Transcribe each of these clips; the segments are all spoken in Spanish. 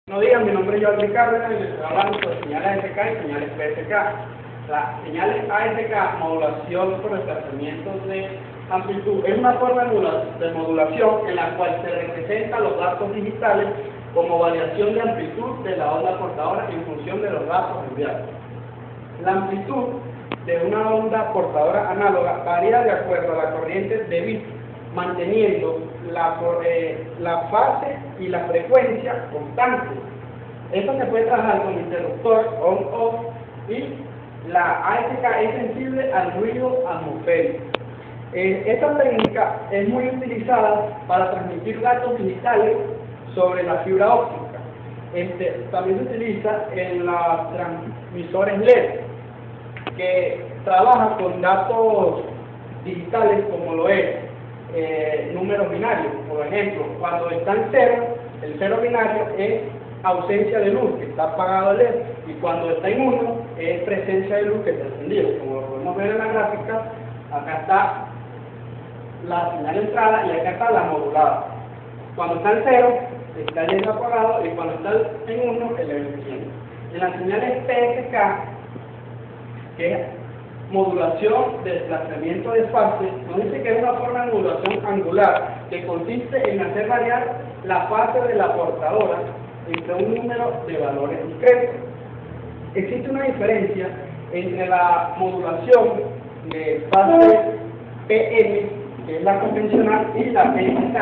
Buenos días, mi nombre es Jordi Cárdenas y les estoy hablando sobre señales ASK y señales PSK. Las señales ASK, modulación por desplazamiento de amplitud, es una forma de modulación en la cual se representan los datos digitales como variación de amplitud de la onda portadora en función de los datos enviados. La amplitud de una onda portadora análoga varía de acuerdo a la corriente de bits, manteniendo la fase y la frecuencia constantes. Esto se puede trabajar con interruptor on-off y la ASK es sensible al ruido atmosférico. Esta técnica es muy utilizada para transmitir datos digitales sobre la fibra óptica. También se utiliza en los transmisores LED, que trabaja con datos digitales como lo es números binarios. Por ejemplo, cuando está en cero, el cero binario es ausencia de luz, que está apagado el LED, y cuando está en 1 es presencia de luz, que está encendido. Como lo podemos ver en la gráfica, acá está la señal de entrada y acá está la modulada. Cuando está en 0 está el LED apagado, y cuando está en 1 el LED enciende. En las señales PSK, que es modulación de desplazamiento de fase, nos dice que es una forma de modulación angular que consiste en hacer variar la fase de la portadora entre un número de valores discretos. Existe una diferencia entre la modulación de fase PM, que es la convencional, y la PSK.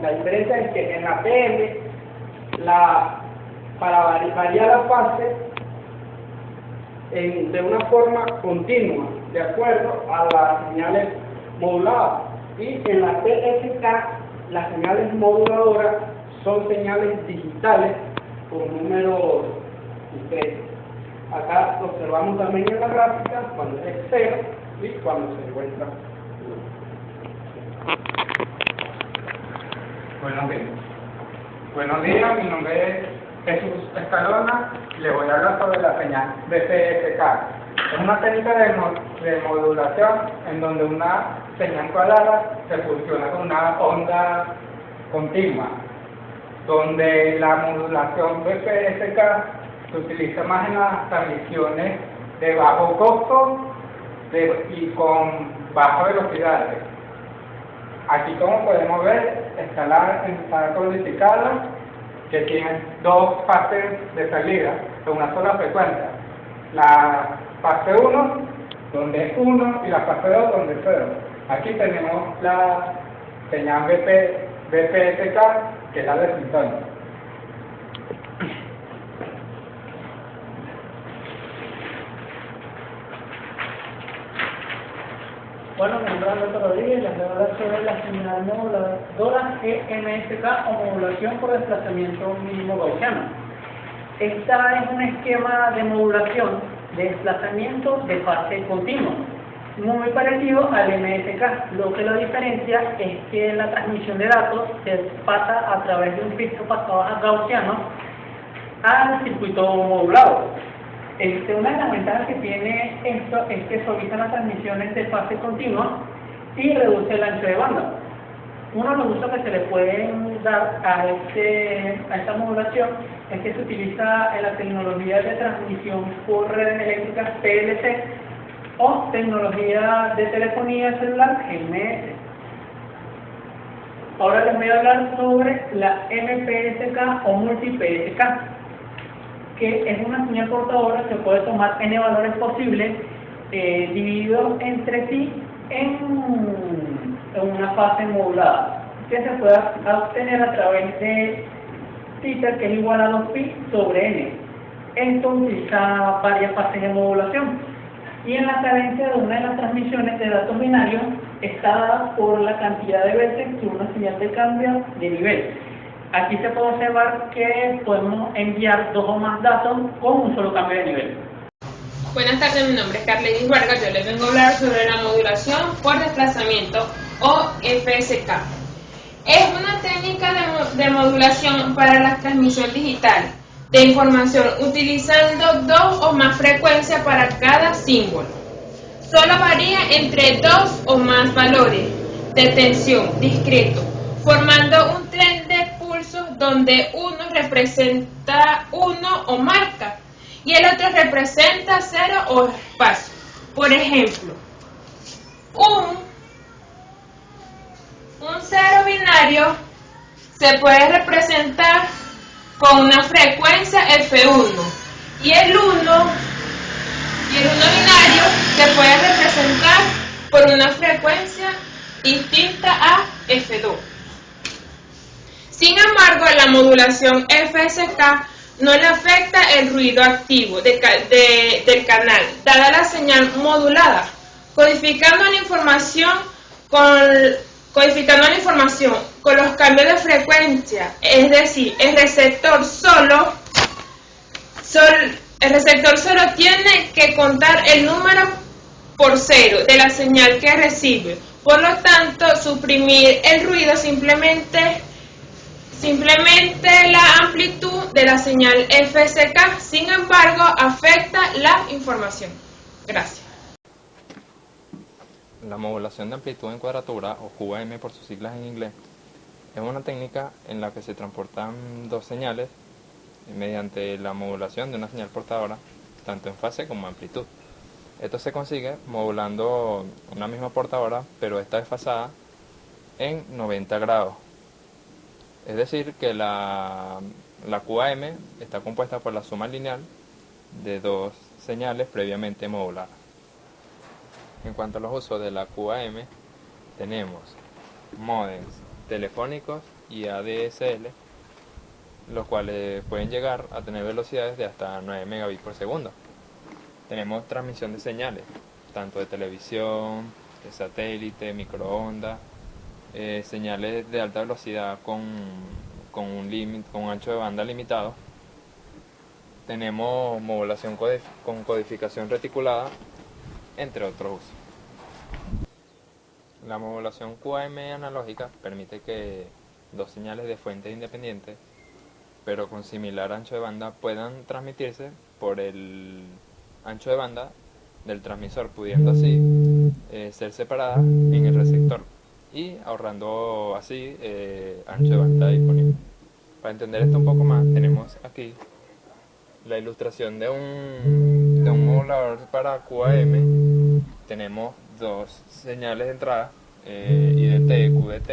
La diferencia es que en la PM, para variar la fase de una forma continua, de acuerdo a las señales moduladas, y en la PSK las señales moduladoras son señales digitales con números discretos. Acá observamos también en la gráfica cuando es 0 y cuando se encuentra 1. Buenos días, mi nombre es Jesús Escalona y les voy a hablar sobre la señal PSK. Es una técnica de modulación en donde una señal cuadrada se fusiona con una onda continua, donde la modulación de PSK se utiliza más en las transmisiones de bajo costo y con bajas velocidades. Aquí, como podemos ver, está codificada que tiene dos fases de salida de una sola frecuencia. La fase 1, donde es 1, y la fase 2, donde es 0. Aquí tenemos la señal BPSK, que es la de sintonía. Bueno, mi nombre es Alberto Rodríguez, les voy a hablar sobre la señal moduladora EMSK o modulación por desplazamiento mínimo gaussiano. Esta es un esquema de modulación de desplazamiento de fase continua, muy parecido al MSK. Lo que lo diferencia es que la transmisión de datos se pasa a través de un filtro pasabajas gaussiano al circuito modulado. Una de las ventajas que tiene esto es que suaviza las transmisiones de fase continua y reduce el ancho de banda. Uno de los usos que se le pueden dar a esta modulación es que se utiliza en la tecnología de transmisión por redes eléctricas PLC o tecnología de telefonía celular GMS. Ahora les voy a hablar sobre la MPSK o multi-PSK, que es una señal portadora que puede tomar n valores posibles divididos entre sí en una fase modulada, que se puede obtener a través de θ, que es igual a 2pi sobre n. Esto utiliza varias fases de modulación, y en la cadencia de una de las transmisiones de datos binarios está dada por la cantidad de veces que una señal de cambio de nivel. Aquí se puede observar que podemos enviar 2 o más datos con un solo cambio de nivel. Buenas tardes, mi nombre es Carlenis Vargas. Yo les vengo a hablar sobre la modulación por desplazamiento o FSK. Es una técnica de modulación para la transmisión digital de información utilizando 2 o más frecuencias para cada símbolo. Solo varía entre 2 o más valores de tensión discreto, formando un tren de pulsos donde uno representa 1 o marca y el otro representa 0 o espacio. Por ejemplo, un 0 binario se puede representar con una frecuencia F1 y el 1 binario se puede representar por una frecuencia distinta a F2. Sin embargo, la modulación FSK no le afecta el ruido activo del canal, dada la señal modulada, codificando la información con los cambios de frecuencia, es decir, el receptor solo tiene que contar el número por 0 de la señal que recibe. Por lo tanto, suprimir el ruido simplemente la amplitud de la señal FSK, sin embargo, afecta la información. Gracias. La modulación de amplitud en cuadratura, o QAM por sus siglas en inglés, es una técnica en la que se transportan dos señales mediante la modulación de una señal portadora, tanto en fase como en amplitud. Esto se consigue modulando una misma portadora, pero esta desfasada en 90 grados. Es decir, que la QAM está compuesta por la suma lineal de dos señales previamente moduladas. En cuanto a los usos de la QAM, tenemos módems telefónicos y ADSL, los cuales pueden llegar a tener velocidades de hasta 9 megabits por segundo. Tenemos transmisión de señales, tanto de televisión, de satélite, microondas, señales de alta velocidad con un ancho de banda limitado. Tenemos modulación con codificación reticulada, entre otros usos. La modulación QAM analógica permite que dos señales de fuentes independientes, pero con similar ancho de banda, puedan transmitirse por el ancho de banda del transmisor, pudiendo así ser separadas en el receptor y ahorrando así ancho de banda disponible. Para entender esto un poco más, tenemos aquí la ilustración de un modulador para QAM. Tenemos dos señales de entrada, IDT y QDT,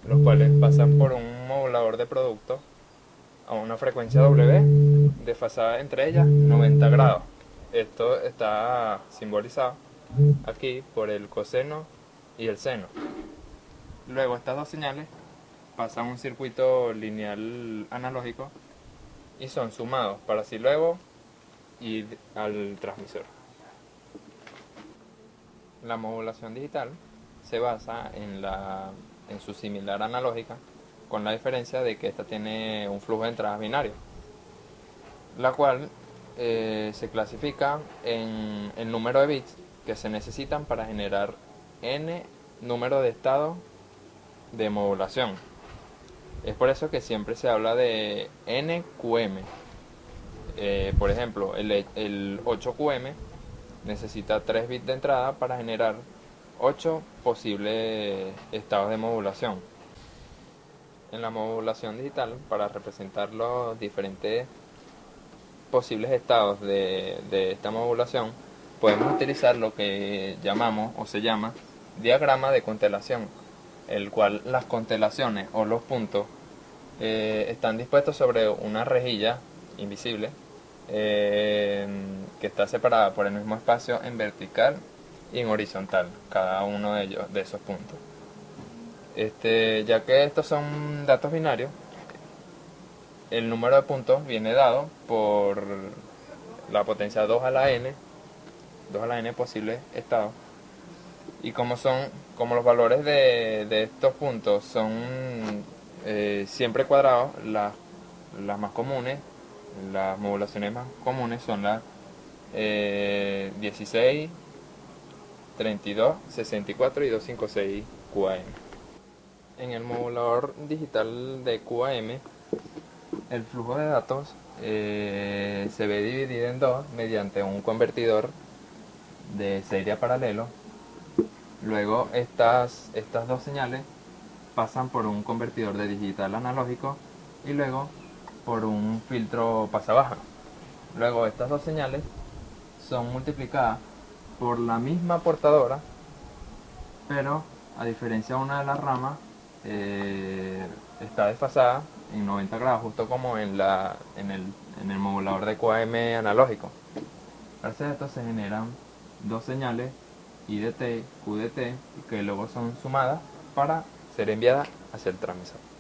los cuales pasan por un modulador de producto a una frecuencia W, desfasada entre ellas 90 grados. Esto está simbolizado aquí por el coseno y el seno. Luego estas dos señales pasan un circuito lineal analógico y son sumados para así luego ir al transmisor. La modulación digital se basa en su similar analógica, con la diferencia de que esta tiene un flujo de entradas binario, la cual se clasifica en el número de bits que se necesitan para generar n número de estados de modulación. Es por eso que siempre se habla de NQM. Por ejemplo, el 8QM necesita 3 bits de entrada para generar 8 posibles estados de modulación. En la modulación digital, para representar los diferentes posibles estados de esta modulación, podemos utilizar lo que llamamos o se llama diagrama de constelación, el cual las constelaciones o los puntos están dispuestos sobre una rejilla invisible que está separada por el mismo espacio en vertical y en horizontal, cada uno de ellos, de esos puntos. Ya que estos son datos binarios, el número de puntos viene dado por la potencia 2 a la n posibles estados, y como los valores de estos puntos son siempre cuadrados, las más comunes, las modulaciones más comunes son las 16, 32, 64 y 256 QAM. En el modulador digital de QAM, el flujo de datos se ve dividido en dos mediante un convertidor de serie paralelo. Luego estas dos señales pasan por un convertidor de digital analógico y luego por un filtro pasabaja. Luego estas dos señales son multiplicadas por la misma portadora, pero a diferencia de una de las ramas está desfasada en 90 grados, justo como en el modulador de QAM analógico. Gracias a esto se generan dos señales IDT, QDT, que luego son sumadas para ser enviadas hacia el transmisor.